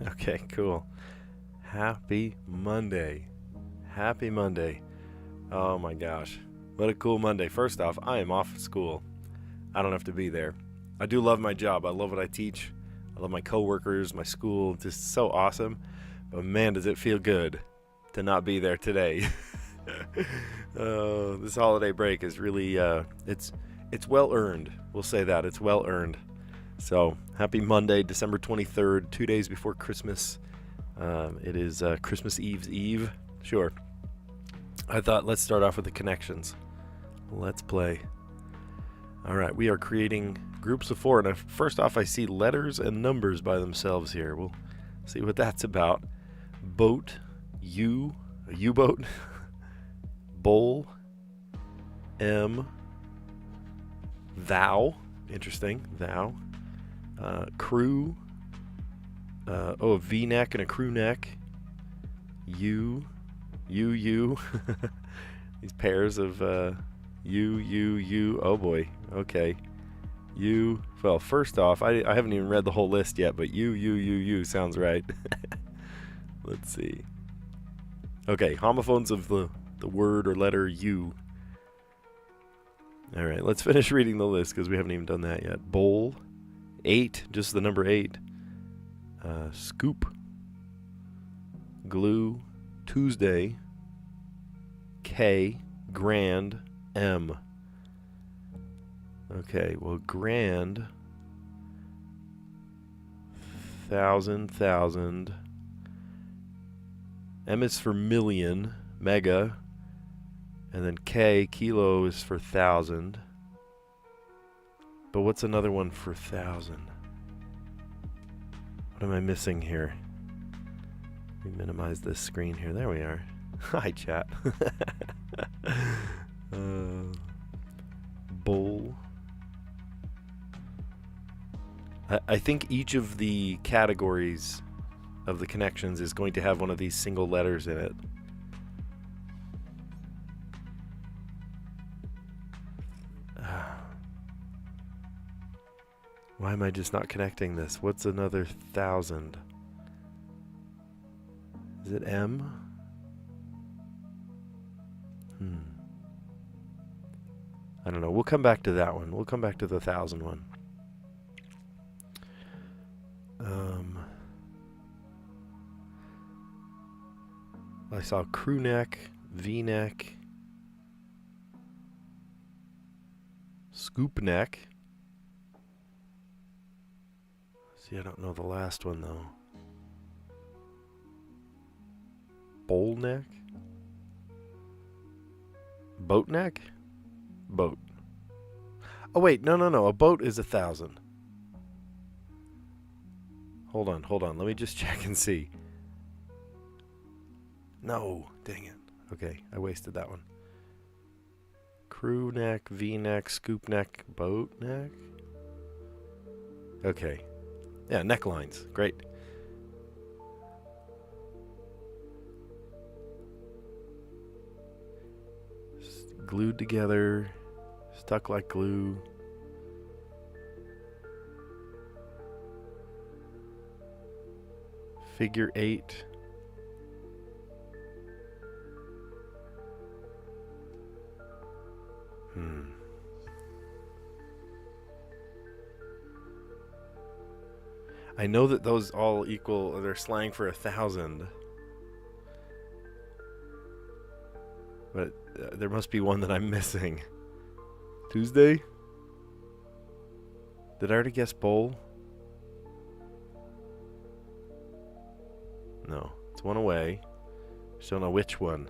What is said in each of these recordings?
Okay, cool. Happy Monday. Happy Monday. Oh my gosh. What a cool Monday. First off, I am off at school. I don't have to be there. I do love my job. I love what I teach. I love my coworkers, my school. Just so awesome. But man, does it feel good to not be there today. This holiday break is really it's well earned. We'll say that. It's well earned. So, happy Monday, December 23rd, 2 days before Christmas. It is Christmas Eve's Eve. Sure. I thought let's start off with the connections. Let's play. All right, we are creating groups of 4. And first off, I see letters and numbers by themselves here. We'll see what that's about. Boat, a U-boat, bowl, M, thou, interesting, thou, crew, a V-neck and a crew neck, you, these pairs of you, oh boy, okay, you, well, first off, I haven't even read the whole list yet, but you sounds right. Let's see. Okay, homophones of the word or letter U. All right, let's finish reading the list because we haven't even done that yet. Bowl, 8, just the number 8. Scoop, glue, Tuesday, K, grand, M. Okay, well, grand, thousand. M is for million, mega, and then K, kilo, is for 1,000. But what's another one for 1,000? What am I missing here? Let me minimize this screen here. There we are. Hi, chat. Bowl. I think each of the categories of the connections is going to have one of these single letters in it. Why am I just not connecting this? What's another 1,000? Is it M? I don't know. We'll come back to that one. We'll come back to the 1,000 one. I saw crew neck, V-neck, scoop neck. See, I don't know the last one though. Bowl neck? Boat neck? Boat. Oh wait, no. A boat is 1,000. Hold on. Let me just check and see. No, dang it. Okay, I wasted that one. Crew neck, V-neck, scoop neck, boat neck. Okay. Yeah, necklines. Great. Glued together, stuck like glue. Figure 8. I know that those all equal, they're slang for 1,000. But there must be one that I'm missing. Tuesday? Did I already guess bowl? No, it's one away. Just don't know which one.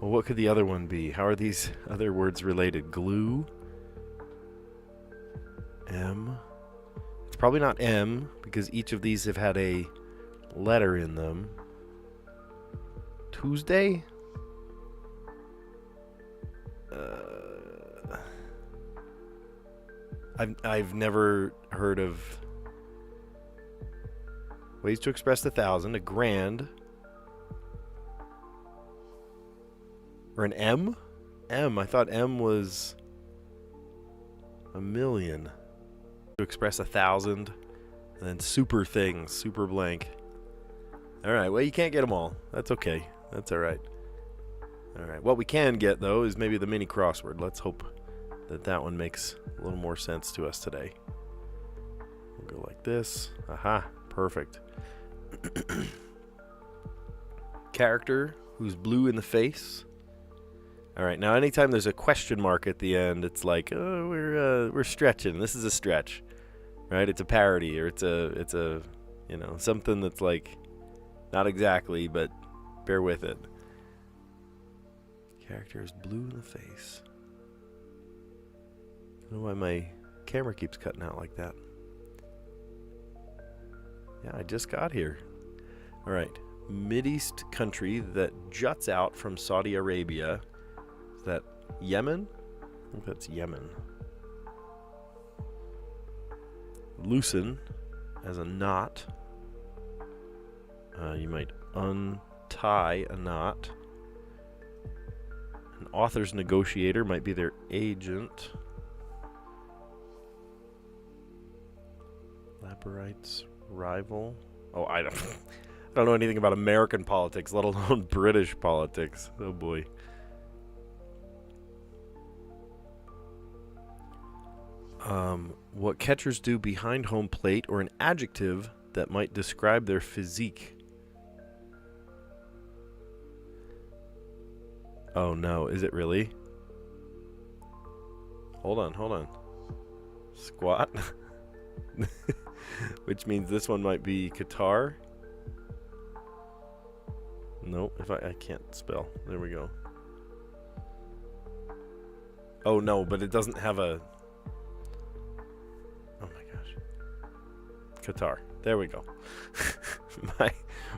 Well, what could the other one be? How are these other words related? Glue? M? It's probably not M, because each of these have had a letter in them. Tuesday? I've never heard of ways to express 1,000. A grand. Or an M? M. I thought M was a million. to express 1,000. And then super things, super blank. All right, well, you can't get them all. That's okay. That's all right. All right, what we can get, though, is maybe the mini crossword. Let's hope that that one makes a little more sense to us today. We'll go like this. Aha, perfect. Character who's blue in the face. All right, now anytime there's a question mark at the end, it's like, oh, we're stretching. This is a stretch, right? It's a parody, or it's a you know, something that's like not exactly, but bear with it. Character is blue in the face. I don't know why my camera keeps cutting out like that. Yeah, I just got here. All right. Mideast country that juts out from Saudi Arabia. Is that Yemen? I think that's Yemen. Loosen as a knot. You might untie a knot. An author's negotiator might be their agent. Labyrinth's rival. Oh, I don't know anything about American politics, let alone British politics. Oh boy. What catchers do behind home plate, or an adjective that might describe their physique. Oh no, is it really? Hold on. Squat. Which means this one might be Qatar. Nope, if I can't spell. There we go. Oh no, but it doesn't have a... Oh my gosh. Qatar. There we go.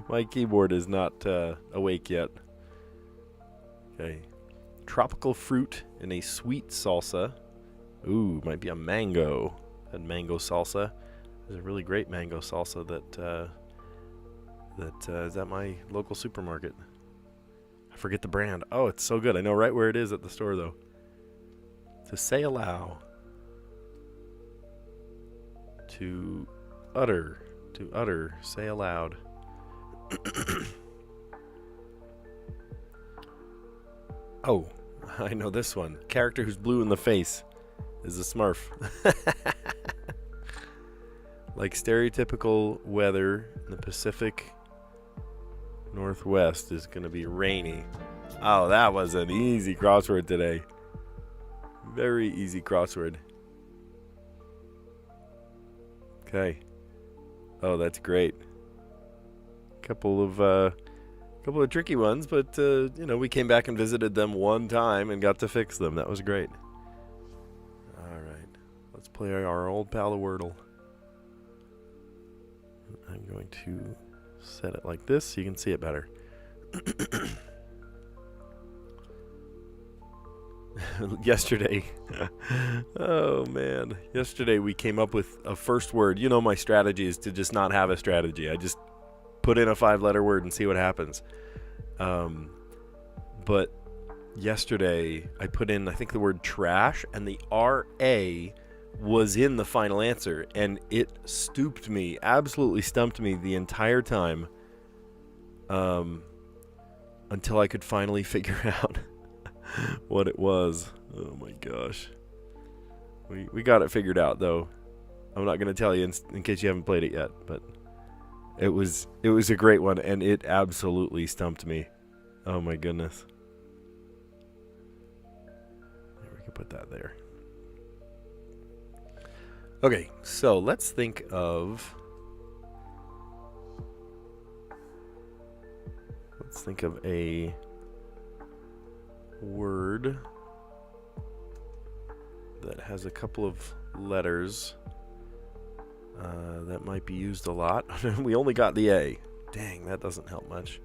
my keyboard is not awake yet. Okay. Tropical fruit in a sweet salsa. Ooh, might be a mango. And mango salsa. There's a really great mango salsa that is at my local supermarket. I forget the brand. Oh, it's so good. I know right where it is at the store, though. To say allow. To utter. To utter. Say aloud. Oh, I know this one. Character who's blue in the face is a Smurf. Like stereotypical weather in the Pacific Northwest is going to be rainy. Oh, that was an easy crossword today. Very easy crossword. Okay. Oh, that's great. Couple of tricky ones, but you know, we came back and visited them one time and got to fix them. That was great. All right, let's play our old pal of Wordle. I'm going to set it like this so you can see it better. Yesterday, oh man, yesterday we came up with a first word. You know, my strategy is to just not have a strategy. I just put in a 5-letter word and see what happens. But yesterday I put in, I think, the word trash, and the R-A was in the final answer, and it absolutely stumped me the entire time, until I could finally figure out what it was. Oh my gosh. We got it figured out, though. I'm not going to tell you in case you haven't played it yet, but it was a great one, and it absolutely stumped me. Oh my goodness. We can put that there. Okay, so let's think of a word that has a couple of letters that might be used a lot. We only got the A. Dang, that doesn't help much.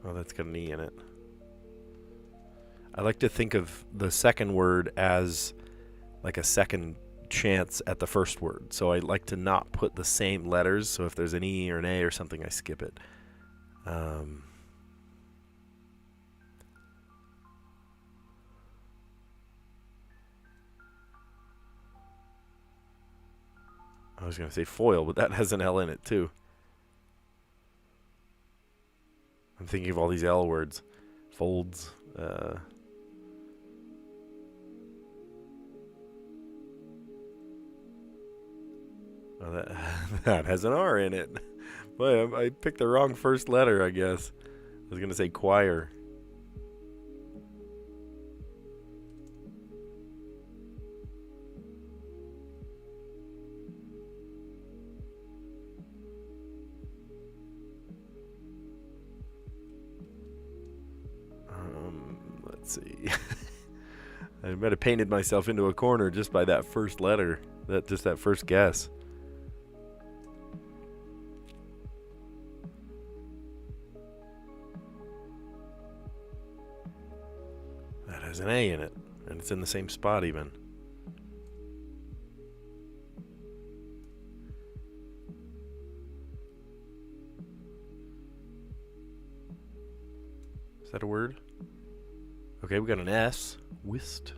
Oh, that's got an E in it. I like to think of the second word as like a second chance at the first word. So I like to not put the same letters. So if there's an E or an A or something, I skip it. I was going to say foil, but that has an L in it too. I'm thinking of all these L words. Folds. Oh, that has an R in it. Boy, I picked the wrong first letter, I guess. I was going to say choir. Let's see. I might have painted myself into a corner just by that first letter. That first guess. That has an A in it, and it's in the same spot even. Is that a word? Okay, we got an S. Whist.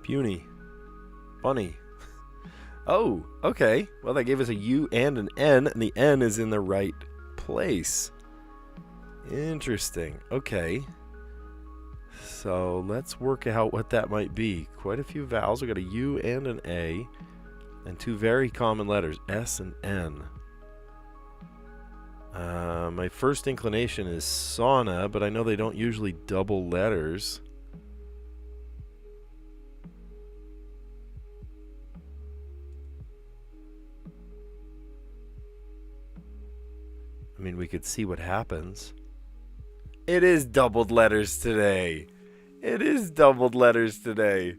Puny. Funny. Oh, okay. Well, that gave us a U and an N, and the N is in the right place. Interesting. Okay. So let's work out what that might be. Quite a few vowels. We got a U and an A, and two very common letters, S and N. My first inclination is sauna, but I know they don't usually double letters. I mean, we could see what happens. It is doubled letters today. It is doubled letters today.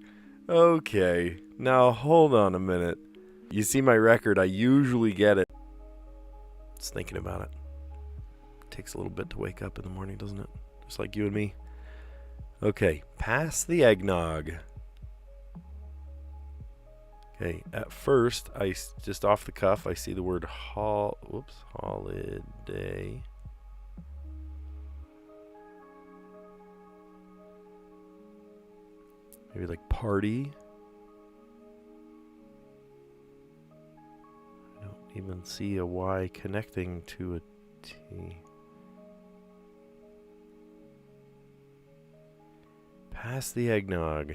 Okay. Now, hold on a minute. You see my record. I usually get it. Just thinking about it. Takes a little bit to wake up in the morning, doesn't it? Just like you and me. Okay. Pass the eggnog. Okay, at first, just off the cuff, I see the word holiday. Maybe like party. I don't even see a Y connecting to a T. Pass the eggnog.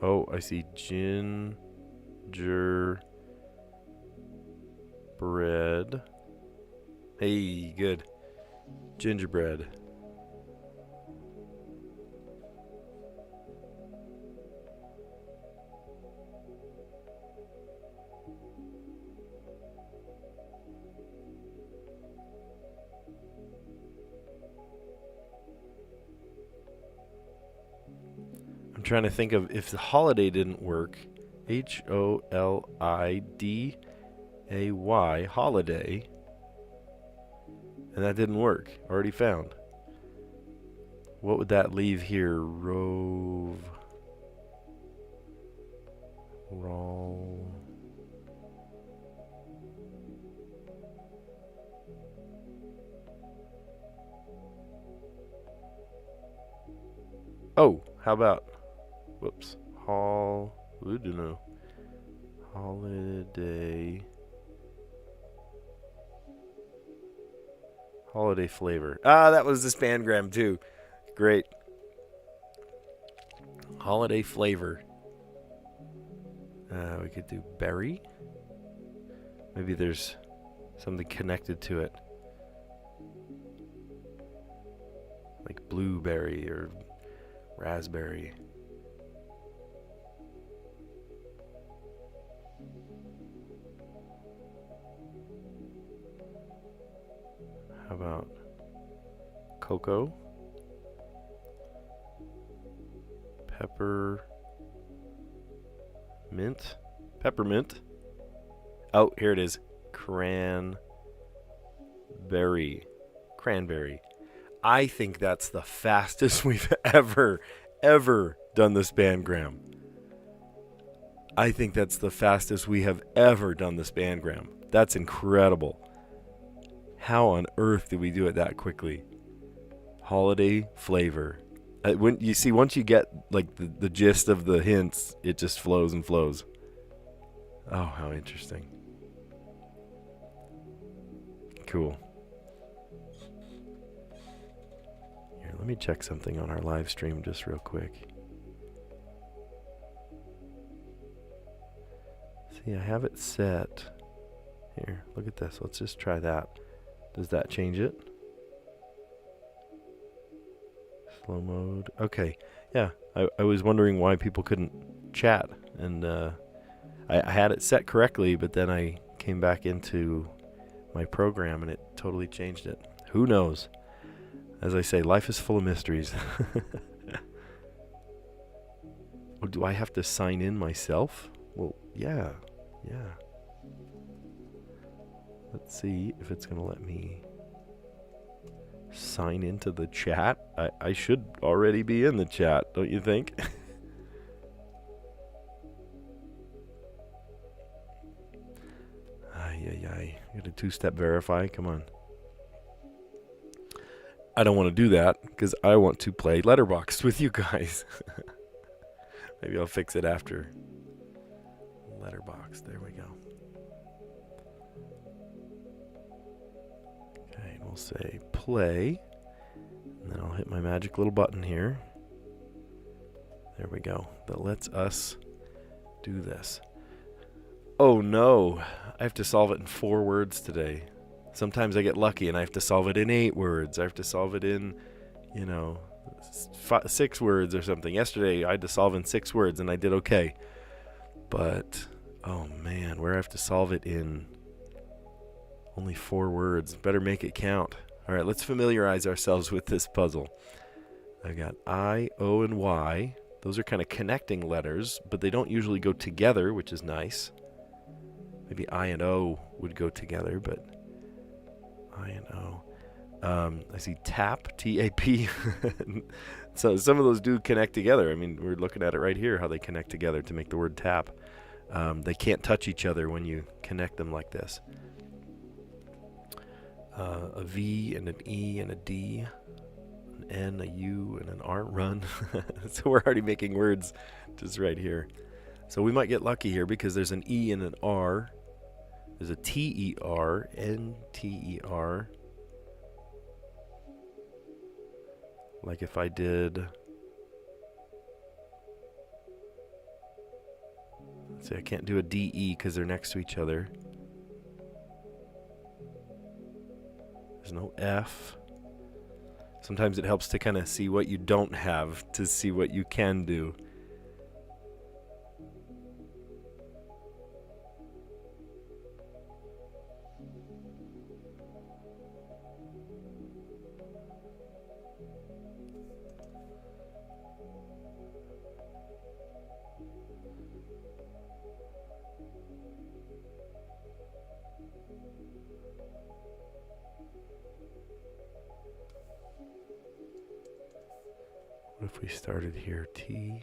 Oh, I see ginger bread. Hey, good. Gingerbread. I'm trying to think of if the holiday didn't work. Holiday, holiday. And that didn't work. Already found. What would that leave here? Roll. Oh, how about? Whoops. Holiday. Holiday flavor. Ah, that was the spangram too. Great. Holiday flavor. We could do berry. Maybe there's something connected to it. Like blueberry or raspberry. How about cocoa? Peppermint. Oh, here it is. Cranberry. I think that's the fastest we've ever done the spangram. I think that's the fastest we have ever done the spangram. That's incredible. How on earth did we do it that quickly? Holiday flavor. When you see, once you get like the gist of the hints, it just flows and flows. Oh, how interesting. Cool. Here, let me check something on our live stream just real quick. See, I have it set. Here, look at this. Let's just try that. Does that change it? Slow mode. Okay. Yeah, I was wondering why people couldn't chat. And I had it set correctly, but then I came back into my program and it totally changed it. Who knows? As I say, life is full of mysteries. Oh, do I have to sign in myself? Well, yeah. Let's see if it's going to let me sign into the chat. I should already be in the chat, don't you think? Ay. Got a 2-step verify. Come on. I don't want to do that because I want to play Letterboxd with you guys. Maybe I'll fix it after. Letterboxd. There we go. Okay, we'll say play. And then I'll hit my magic little button here. There we go. That lets us do this. Oh no, I have to solve it in 4 words today. Sometimes I get lucky and I have to solve it in 8 words. I have to solve it in, 6 words or something. Yesterday I had to solve in 6 words and I did okay. But, oh man, where I have to solve it in only 4 words. Better make it count. All right, let's familiarize ourselves with this puzzle. I've got I, O, and Y. Those are kind of connecting letters, but they don't usually go together, which is nice. Maybe I and O would go together, but I and O. I see tap, T-A-P. So some of those do connect together. I mean, we're looking at it right here, how they connect together to make the word tap. They can't touch each other when you connect them like this. A V and an E and a D, an N, a U, and an R. Run. So we're already making words just right here. So we might get lucky here because there's an E and an R. There's a T-E-R, N-T-E-R. Like if I did... Let's see, I can't do a D-E because they're next to each other. There's no F. Sometimes it helps to kind of see what you don't have to see what you can do. What if we started here? T.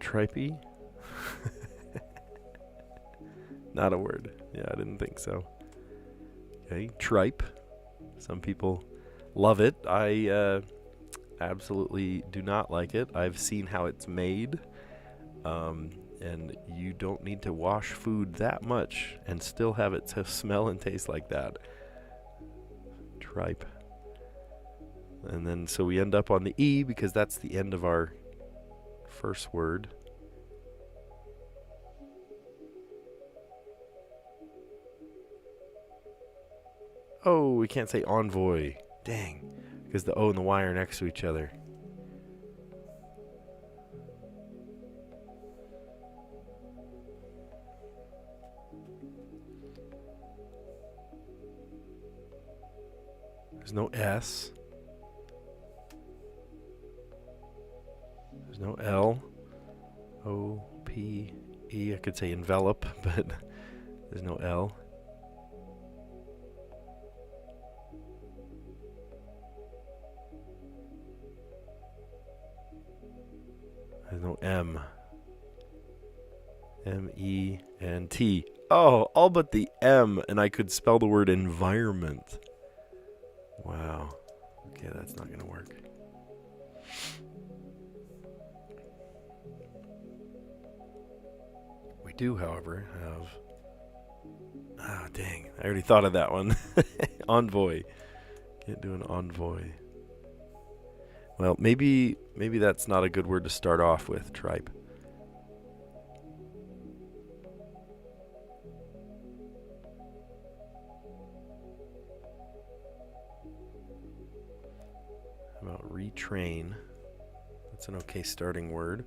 Tripe? Not a word. Yeah, I didn't think so. Okay, tripe. Some people love it. I absolutely do not like it. I've seen how it's made. And you don't need to wash food that much and still have it to smell and taste like that. Tripe. And then so we end up on the E because that's the end of our first word. Oh, we can't say envoy. Dang. Because the O and the Y are next to each other. There's no S. There's no L. O, P, E. I could say envelop, but there's no L. There's no M. M-E-N-T. Oh, all but the M, and I could spell the word environment. Wow. Okay, that's not going to work. We do, however, have... Ah, dang. I already thought of that one. Envoy. Can't do an envoy. Well, maybe that's not a good word to start off with, tripe. How about retrain? That's an okay starting word.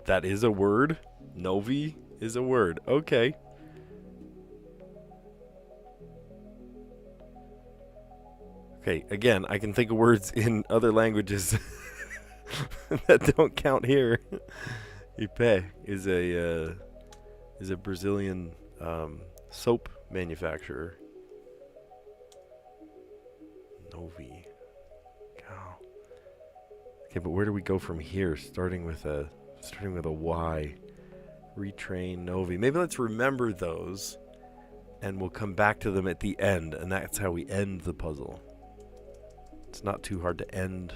That is a word? Novi is a word. Okay. Okay, again, I can think of words in other languages that don't count here. Ipe is a Brazilian soap manufacturer. Novi. Cow. Okay, but where do we go from here? Starting with a Y. Retrain, Novi. Maybe let's remember those, and we'll come back to them at the end, and that's how we end the puzzle. It's not too hard to end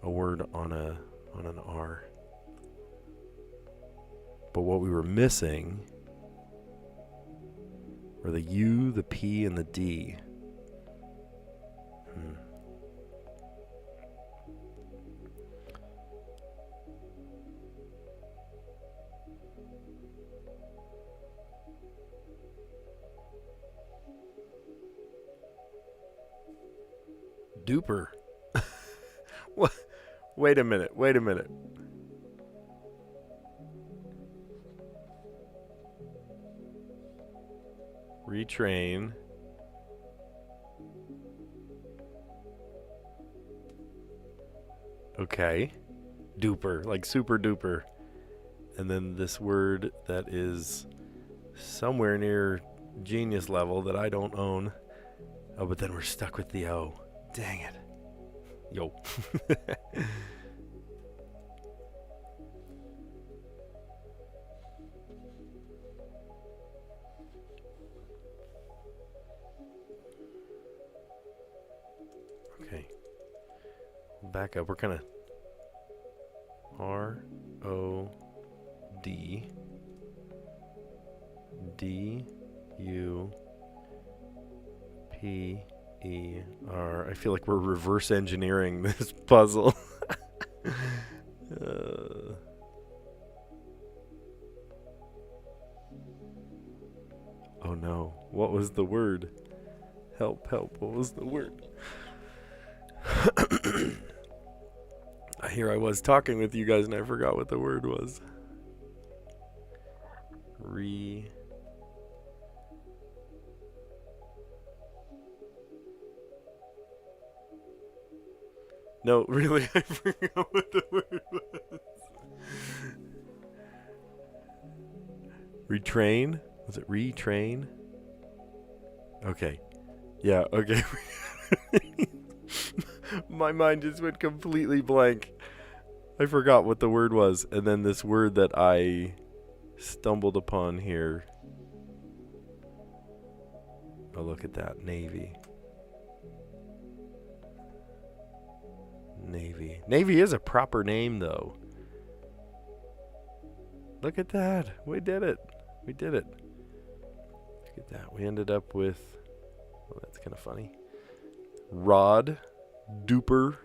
a word on an R. But what we were missing were the U, the P, and the D. Duper. What? Wait a minute. Retrain. Okay. Duper, like super duper. And then this word that is somewhere near genius level that I don't own. Oh, but then we're stuck with the O. Dang it. Yo. Okay. Back up. We're kind of R-O-D D-U-P-E-R. I feel like we're reverse engineering this puzzle. Oh no. What was the word? Help. What was the word? Here I was talking with you guys and I forgot what the word was. No, really, I forgot what the word was. Retrain? Was it retrain? Okay. Yeah, okay. My mind just went completely blank. I forgot what the word was. And then this word that I stumbled upon here. Oh, look at that. Navy. Navy. Navy is a proper name, though. Look at that. We did it. We did it. Look at that. We ended up with... Well, that's kind of funny. Rod, duper,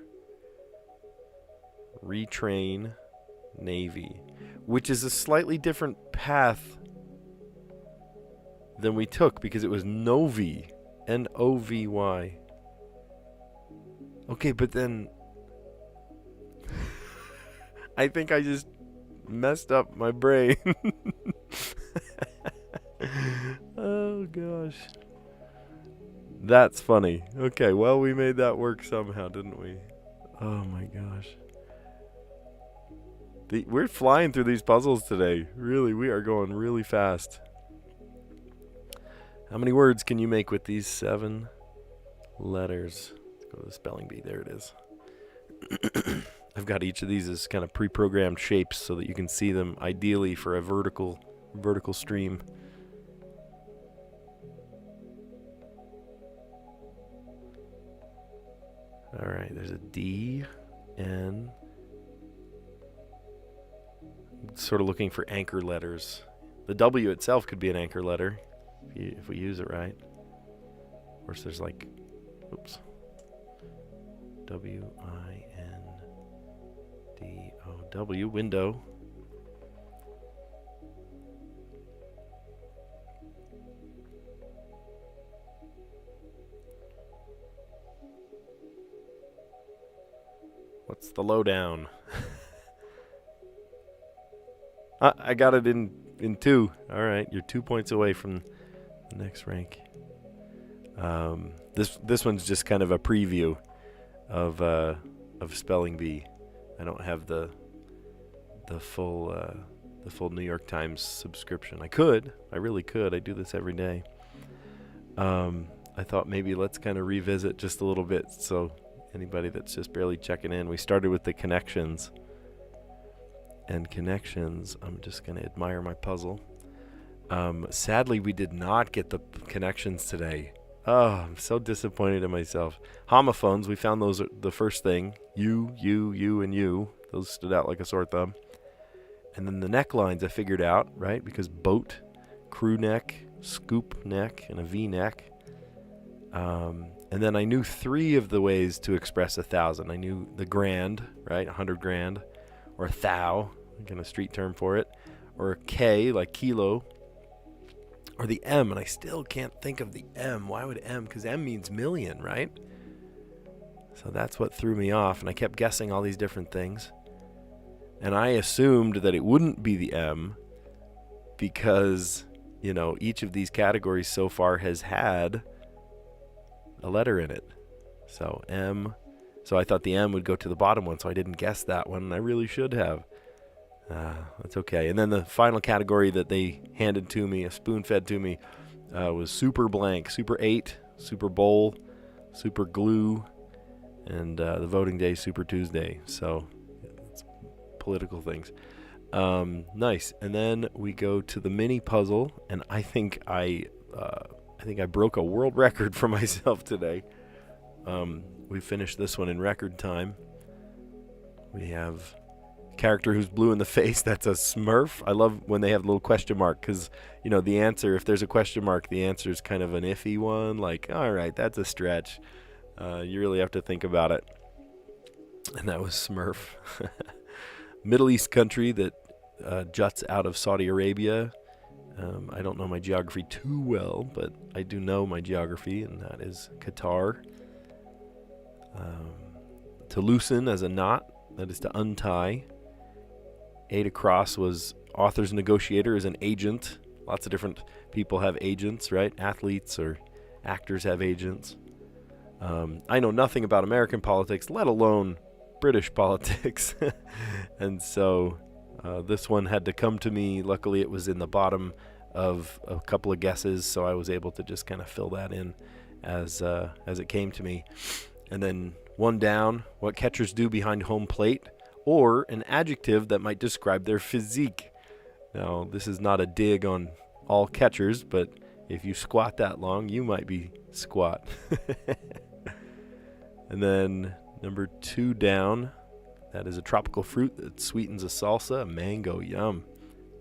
retrain, Navy. Which is a slightly different path than we took because it was Novi. N-O-V-Y. Okay, but then... I think I just messed up my brain. Oh, gosh. That's funny. Okay, well, we made that work somehow, didn't we? Oh, my gosh. We're flying through these puzzles today. Really, we are going really fast. How many words can you make with these 7 letters? Let's go to the spelling bee. There it is. I've got each of these as kind of pre-programmed shapes so that you can see them ideally for a vertical stream. All right, there's a D, N. Sort of looking for anchor letters. The W itself could be an anchor letter if we use it right. Of course, there's like, oops, W-I-N-D-O-W, window. What's the lowdown? I got it in 2. All right, you're 2 points away from the next rank. This one's just kind of a preview of Spelling Bee. I don't have the full New York Times subscription. I really could. I do this every day. I thought maybe let's kind of revisit just a little bit. So anybody that's just barely checking in, we started with the connections. And connections, I'm just going to admire my puzzle. Sadly, we did not get the connections today. Oh, I'm so disappointed in myself. Homophones, we found those the first thing. You, and you. Those stood out like a sore thumb. And then the necklines I figured out, right? Because boat, crew neck, scoop neck, and a V-neck. And then I knew 3 of the ways to express 1,000. I knew the grand, right? 100 grand. Or thou, again a street term for it, or a K, like kilo, or the M, and I still can't think of the M. Why would M? Because M means million, right? So that's what threw me off, and I kept guessing all these different things. And I assumed that it wouldn't be the M because, each of these categories so far has had a letter in it. So M. So I thought the M would go to the bottom one, so I didn't guess that one, and I really should have. That's okay. And then the final category that they handed to me, spoon-fed to me, was super blank, super 8, super bowl, super glue, and the voting day, super Tuesday. So it's political things. Nice. And then we go to the mini puzzle, and I think I broke a world record for myself today. We finished this one in record time. We have a character who's blue in the face. That's a Smurf. I love when they have a little question mark because, the answer, if there's a question mark, the answer is kind of an iffy one. Like, all right, that's a stretch. You really have to think about it. And that was Smurf. Middle East country that juts out of Saudi Arabia. I don't know my geography too well, but I do know my geography, and that is Qatar. To loosen as a knot, that is to untie. A to cross was author's negotiator, is an agent. Lots of different people have agents, right? Athletes or actors have agents. I know nothing about American politics, let alone British politics. And so this one had to come to me. Luckily, it was in the bottom of a couple of guesses, so I was able to just kind of fill that in as it came to me. And then one down, what catchers do behind home plate, or an adjective that might describe their physique. Now, this is not a dig on all catchers, but if you squat that long, you might be squat. And then Number 2 down. That is a tropical fruit that sweetens a salsa. Mango, yum.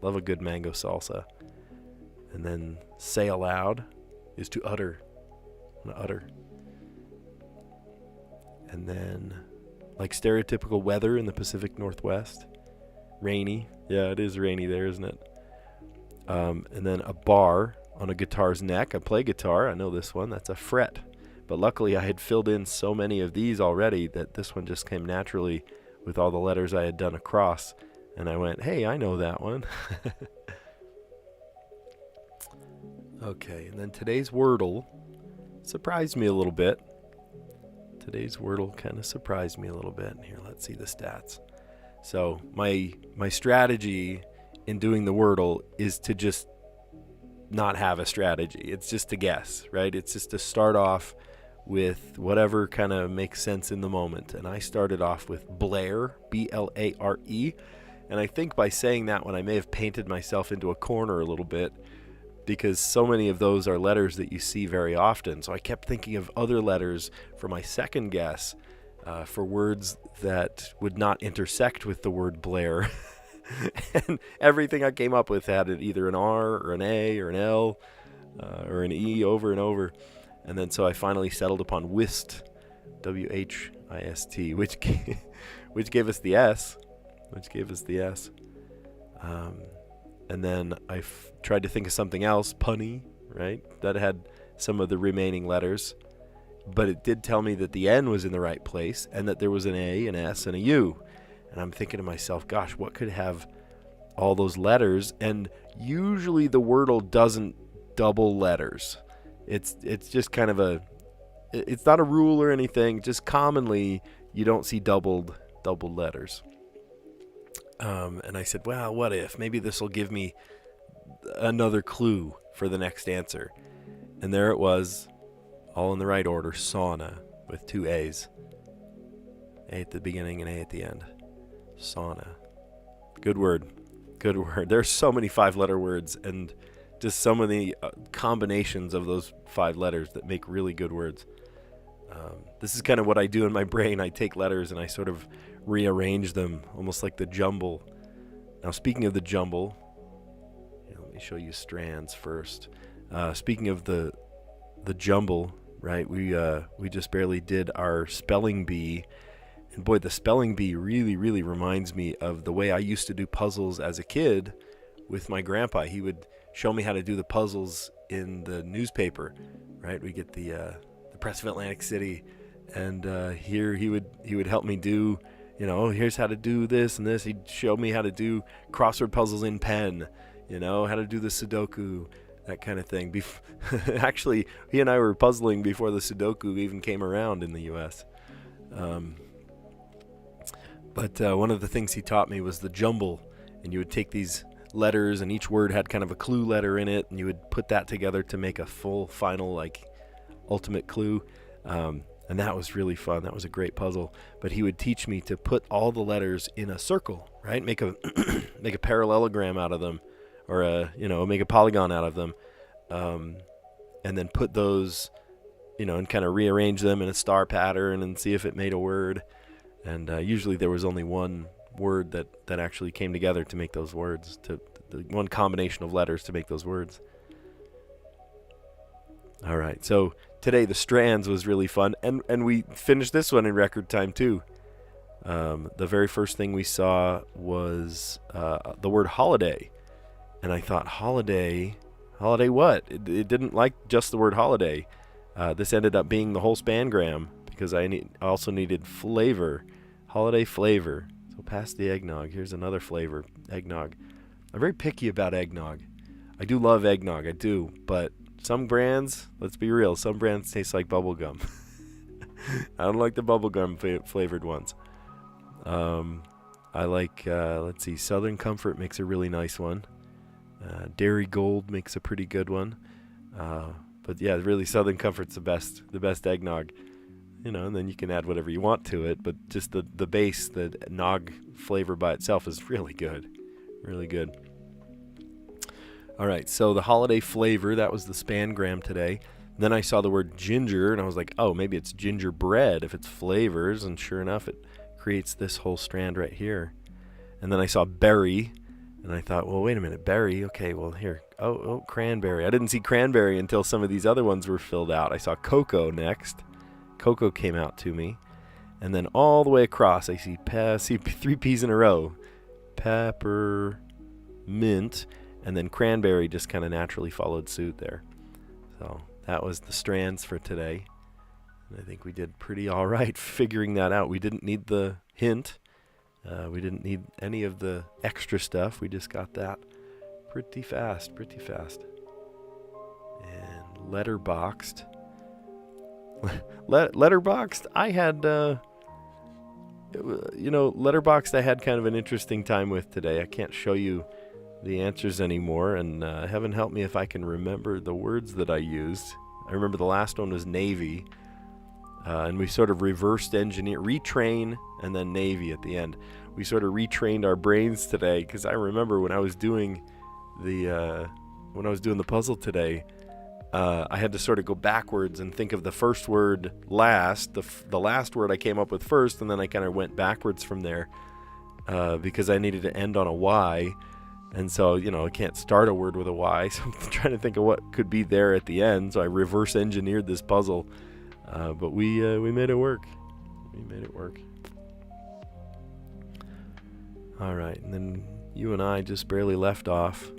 Love a good mango salsa. And then say aloud is to utter. Utter. And then like stereotypical weather in the Pacific Northwest. Rainy. Yeah, it is rainy there, isn't it? And then a bar on a guitar's neck. I play guitar. I know this one. That's a fret. But luckily I had filled in so many of these already that this one just came naturally with all the letters I had done across. And I went, hey, I know that one. Okay, and then today's Wordle surprised me a little bit. Today's Wordle kind of surprised me a little bit. Here, let's see the stats. So my strategy in doing the Wordle is to just not have a strategy. It's just to guess, right? It's just to start off with whatever kind of makes sense in the moment. And I started off with Blair, B-L-A-R-E. And I think by saying that one, I may have painted myself into a corner a little bit because so many of those are letters that you see very often. So I kept thinking of other letters for my second guess for words that would not intersect with the word Blair. And everything I came up with had either an R or an A or an L or an E over and over. And then so I finally settled upon Whist, W-H-I-S-T, which gave us the S. And then I tried to think of something else, punny, right? That had some of the remaining letters. But it did tell me that the N was in the right place and that there was an A, an S, and a U. And I'm thinking to myself, gosh, what could have all those letters? And usually the Wordle doesn't double letters. It's just kind of it's not a rule or anything. Just commonly you don't see doubled letters. And I said, well, what if? Maybe this will give me another clue for the next answer. And there it was, all in the right order, sauna, with 2 A's. A at the beginning and A at the end. Sauna. Good word. There's so many 5-letter words and just so many combinations of those 5 letters that make really good words. This is kind of what I do in my brain. I take letters and I sort of rearrange them, almost like the jumble. Now, speaking of the jumble, let me show you Strands first. Speaking of the jumble, right? We just barely did our spelling bee, and boy, the spelling bee really, really reminds me of the way I used to do puzzles as a kid with my grandpa. He would show me how to do the puzzles in the newspaper, right? We get the Press of Atlantic City, and here he would help me do, here's how to do this and this. He'd show me how to do crossword puzzles in pen, how to do the Sudoku, that kind of thing. Actually, he and I were puzzling before the Sudoku even came around in the U.S. But one of the things he taught me was the jumble, and you would take these letters, and each word had kind of a clue letter in it, and you would put that together to make a full, final, ultimate clue. And that was really fun. That was a great puzzle. But he would teach me to put all the letters in a circle, right? Make a make a parallelogram out of them, or make a polygon out of them, and then put those, and kind of rearrange them in a star pattern and see if it made a word. And usually there was only one word that actually came together to make those words, one combination of letters to make those words. All right, so today the Strands was really fun, and we finished this one in record time too. The very first thing we saw was the word holiday, and I thought, holiday what? It didn't like just the word holiday. This ended up being the whole spangram because I also needed flavor, holiday flavor. So past the eggnog, here's another flavor, eggnog. I'm very picky about eggnog. I do love eggnog, I do, but some brands, let's be real, some brands taste like bubble gum. I don't like the bubblegum flavored ones. I like, Southern Comfort makes a really nice one. Dairy Gold makes a pretty good one. But yeah, really Southern Comfort's the best eggnog. And then you can add whatever you want to it, but just the base, the nog flavor by itself is really good. Really good. All right, so the holiday flavor, that was the spangram today. Then I saw the word ginger, and I was like, oh, maybe it's gingerbread if it's flavors. And sure enough, it creates this whole strand right here. And then I saw berry, and I thought, well, wait a minute, berry. Okay, well, here. Oh, cranberry. I didn't see cranberry until some of these other ones were filled out. I saw cocoa next. Cocoa came out to me. And then all the way across, I see 3 P's in a row. Pepper, mint, and then cranberry just kind of naturally followed suit there. So that was the strands for today. And I think we did pretty all right figuring that out. We didn't need the hint. We didn't need any of the extra stuff. We just got that pretty fast. And letterboxed. Letterboxed, I had, letterboxed I had kind of an interesting time with today. I can't show you the answers anymore, and heaven help me if I can remember the words that I used. I remember the last one was Navy, and we sort of retrain, and then Navy at the end. We sort of retrained our brains today, because I remember when I was doing the puzzle today, I had to sort of go backwards and think of the first word last, the last word I came up with first, and then I kind of went backwards from there, because I needed to end on a Y. And so, I can't start a word with a Y, so I'm trying to think of what could be there at the end. So I reverse engineered this puzzle, but we made it work. All right, and then you and I just barely left off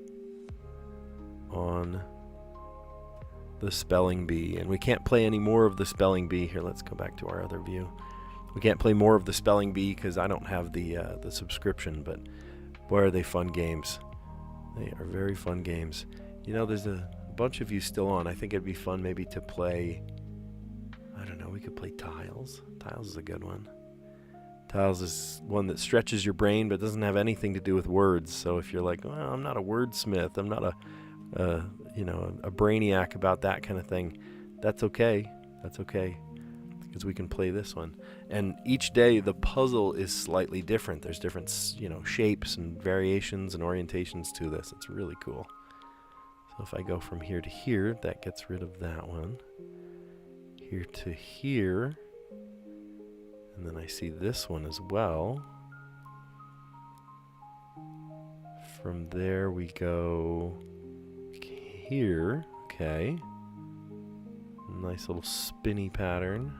on the spelling bee, and we can't play any more of the spelling bee. Here, let's go back to our other view. We can't play more of the spelling bee because I don't have the subscription, but boy, are they fun games. They are very fun games. There's a bunch of you still on. I think it'd be fun maybe to play, I don't know, we could play Tiles. Tiles is a good one. Tiles is one that stretches your brain but doesn't have anything to do with words. So if you're like, well, I'm not a wordsmith, I'm not a brainiac about that kind of thing, that's okay. Because we can play this one. And each day the puzzle is slightly different. There's different, shapes and variations and orientations to this. It's really cool. So if I go from here to here, that gets rid of that one. Here to here. And then I see this one as well. From there we go here. Okay. Nice little spinny pattern.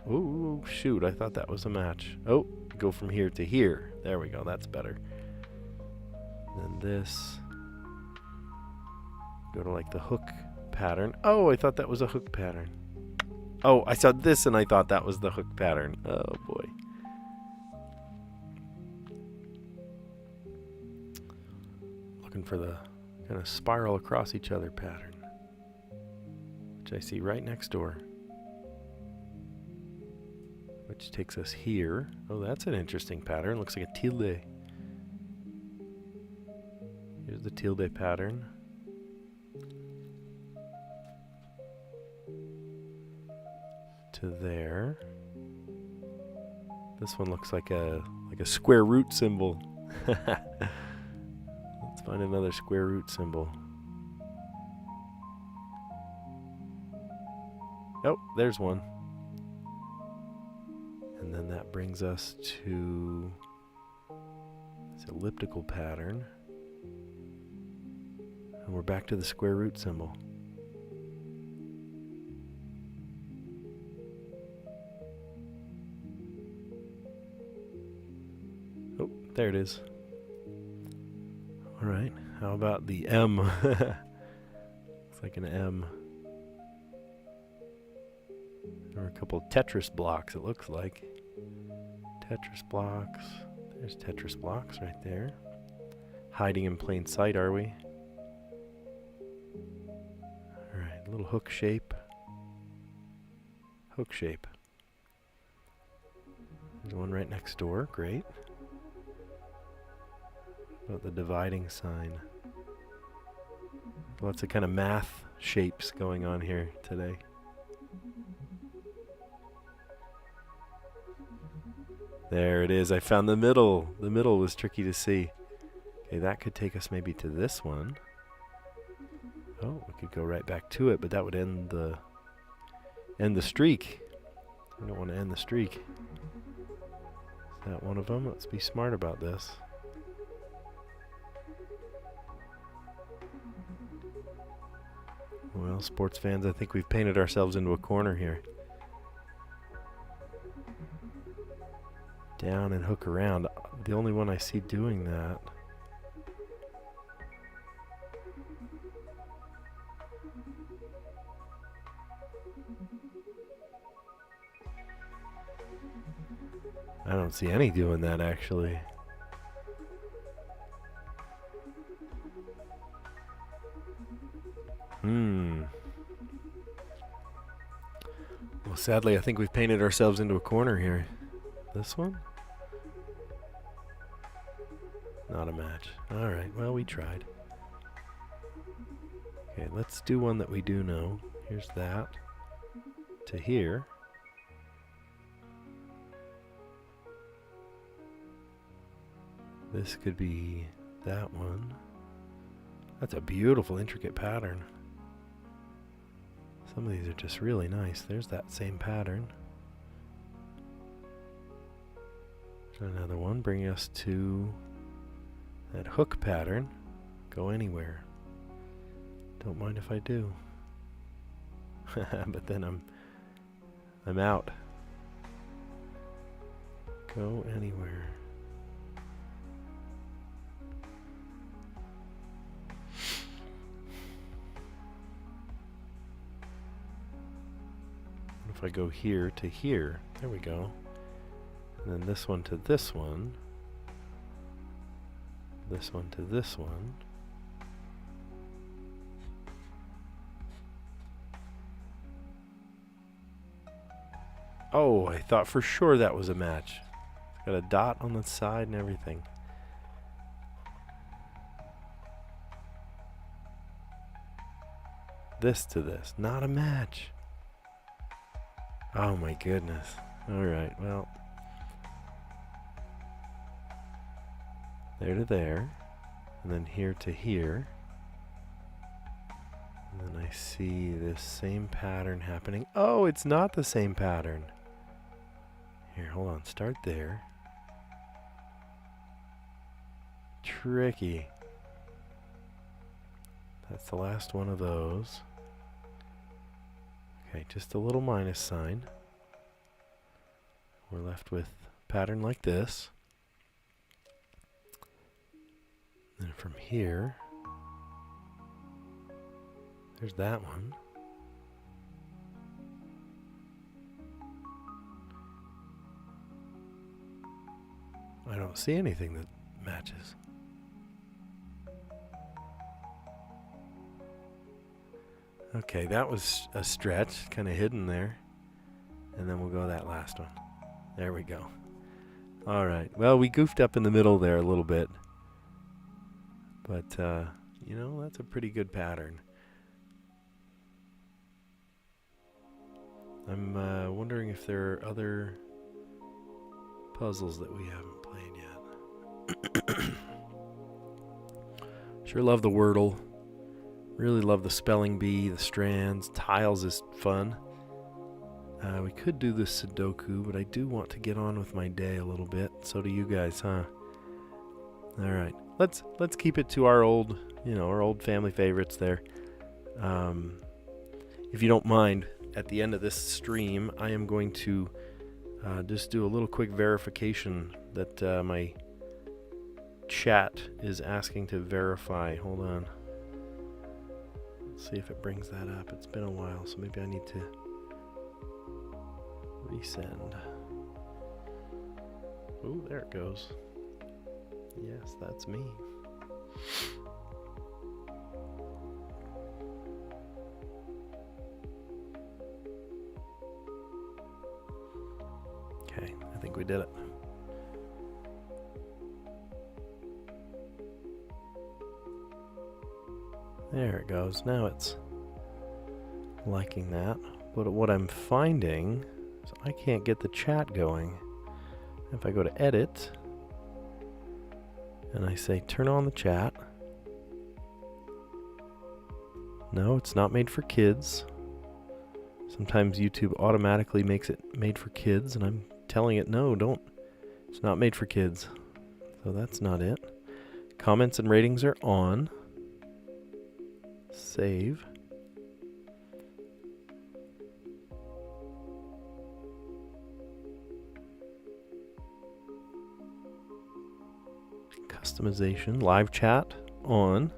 Oh, shoot, I thought that was a match. Oh, go from here to here. There we go, that's better. Then this. Go to like the hook pattern. Oh, I thought that was a hook pattern. Oh, I saw this and I thought that was the hook pattern. Oh, boy. Looking for the kind of spiral across each other pattern, which I see right next door. Which takes us here. Oh, that's an interesting pattern. Looks like a tilde. Here's the tilde pattern. To there. This one looks like a square root symbol. Let's find another square root symbol. Oh, there's one. And then that brings us to this elliptical pattern. And we're back to the square root symbol. Oh, there it is. All right, how about the M? Looks like an M. There are a couple of Tetris blocks, it looks like. Tetris blocks. There's Tetris blocks right there. Hiding in plain sight, are we? Alright, little hook shape. Hook shape. There's one right next door, great. About the dividing sign. Lots of kind of math shapes going on here today. There it is. I found the middle. The middle was tricky to see. Okay, that could take us maybe to this one. Oh, we could go right back to it, but that would end the streak. We don't want to end the streak. Is that one of them? Let's be smart about this. Well, sports fans, I think we've painted ourselves into a corner here. Down and hook around. The only one I see doing that. I don't see any doing that, actually. Well, sadly, I think we've painted ourselves into a corner here. This one? Not a match. Alright, well, we tried. Okay, let's do one that we do know. Here's that. To here. This could be that one. That's a beautiful, intricate pattern. Some of these are just really nice. There's that same pattern. Another one bringing us to that hook pattern. Go anywhere. Don't mind if I do. But then I'm out. Go anywhere. If I go here to here, there we go. And then this one to this one. This one to this one. Oh, I thought for sure that was a match. It's got a dot on the side and everything. This to this, not a match. Oh my goodness. Alright, well. There to there. And then here to here. And then I see this same pattern happening. Oh, it's not the same pattern. Here, hold on. Start there. Tricky. That's the last one of those. Okay, just a little minus sign. We're left with a pattern like this. Then from here, there's that one. I don't see anything that matches. Okay, that was a stretch, kind of hidden there. And then we'll go that last one. There we go. All right. Well, we goofed up in the middle there a little bit. But, you know, that's a pretty good pattern. I'm wondering if there are other puzzles that we haven't played yet. Sure love the Wordle. Really love the spelling bee, the strands. Tiles is fun. We could do the Sudoku, but I do want to get on with my day a little bit. So do you guys, huh? All right. Let's keep it to our old, our old family favorites there. If you don't mind, at the end of this stream, I am going to just do a little quick verification that my chat is asking to verify. Hold on. Let's see if it brings that up. It's been a while, so maybe I need to resend. Oh, there it goes. Yes, that's me. Okay, I think we did it. There it goes. Now it's liking that. But what I'm finding is I can't get the chat going. If I go to edit and I say turn on the chat, No, it's not made for kids. Sometimes YouTube automatically makes it made for kids, and I'm telling it, no, don't. It's not made for kids. So that's not it. Comments and ratings are on. Save. Customization, live chat on.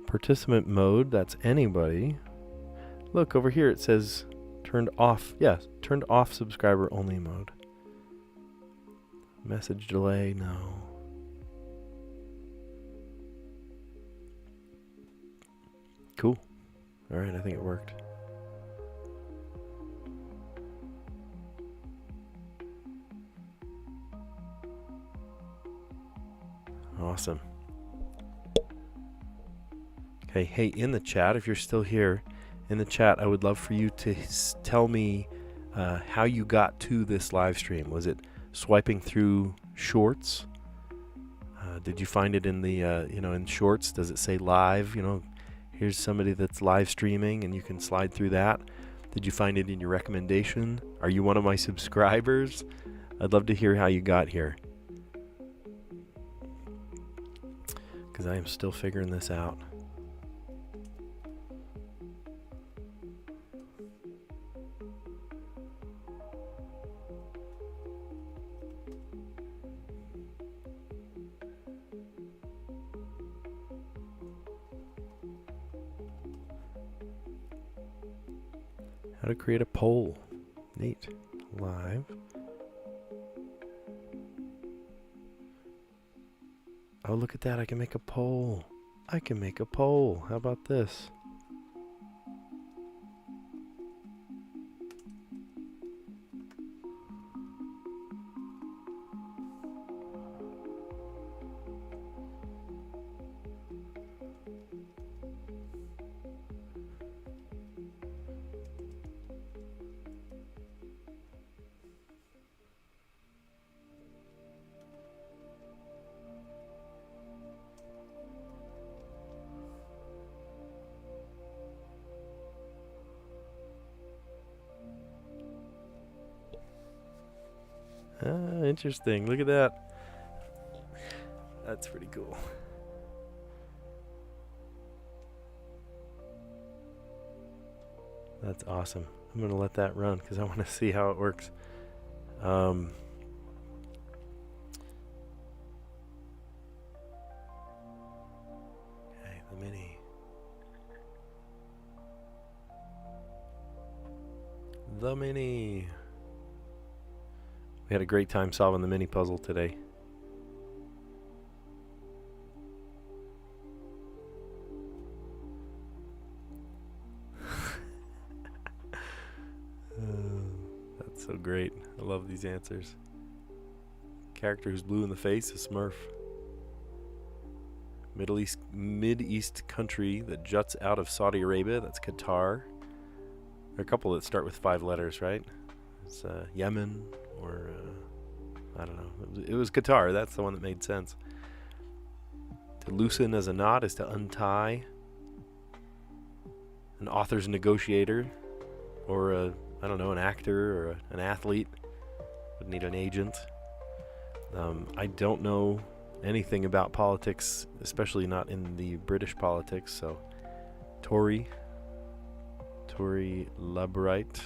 Participant mode, that's anybody. Look over here, it says turned off. Yes, turned off subscriber only mode. Message delay, no. Cool. All right, I think it worked. Awesome. Okay, hey, in the chat, if you're still here, in the chat, I would love for you to tell me how you got to this live stream. Was it swiping through shorts? Did you find it in the, in shorts? Does it say live? Here's somebody that's live streaming and you can slide through that. Did you find it in your recommendation? Are you one of my subscribers? I'd love to hear how you got here, because I am still figuring this out. How to create a poll. Neat. Live. Oh, look at that. I can make a poll. I can make a poll. How about this? Interesting. Look at that. That's pretty cool. That's awesome. I'm going to let that run because I want to see how it works. Okay, the mini. The mini. We had a great time solving the mini puzzle today. That's so great. I love these answers. Character who's blue in the face is Smurf. Mid-East country that juts out of Saudi Arabia, that's Qatar. There are a couple that start with 5 letters, right? It's Yemen. Or, I don't know. It was Qatar. That's the one that made sense. To loosen as a knot is to untie. An author's negotiator. Or, I don't know, an actor or an athlete. Would need an agent. I don't know anything about politics, especially not in the British politics. So, Tory Labright.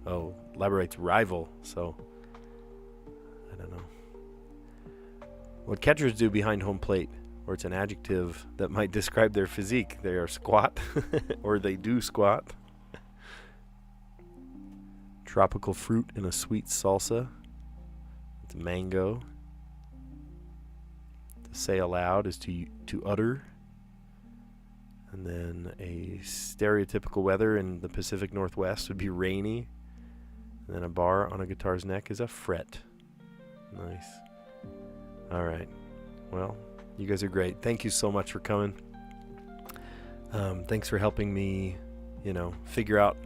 Oh, Labright's rival, so I don't know. What catchers do behind home plate, or it's an adjective that might describe their physique. They are squat, or they do squat. Tropical fruit in a sweet salsa. It's mango. To say aloud is to utter. And then a stereotypical weather in the Pacific Northwest would be rainy. And then a bar on a guitar's neck is a fret. Nice. All right. Well, you guys are great. Thank you so much for coming. Thanks for helping me, figure out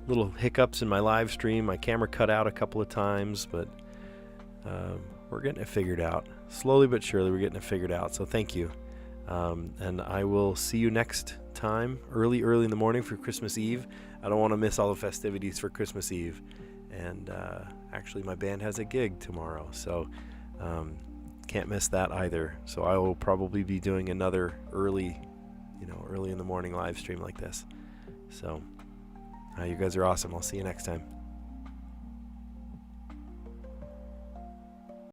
little hiccups in my live stream. My camera cut out a couple of times, but we're getting it figured out. slowly but surely we're getting it figured out. So thank you. And I will see you next time, early in the morning for Christmas Eve. I don't want to miss all the festivities for Christmas Eve. And actually, my band has a gig tomorrow, so can't miss that either. So I will probably be doing another early in the morning live stream like this. So you guys are awesome. I'll see you next time.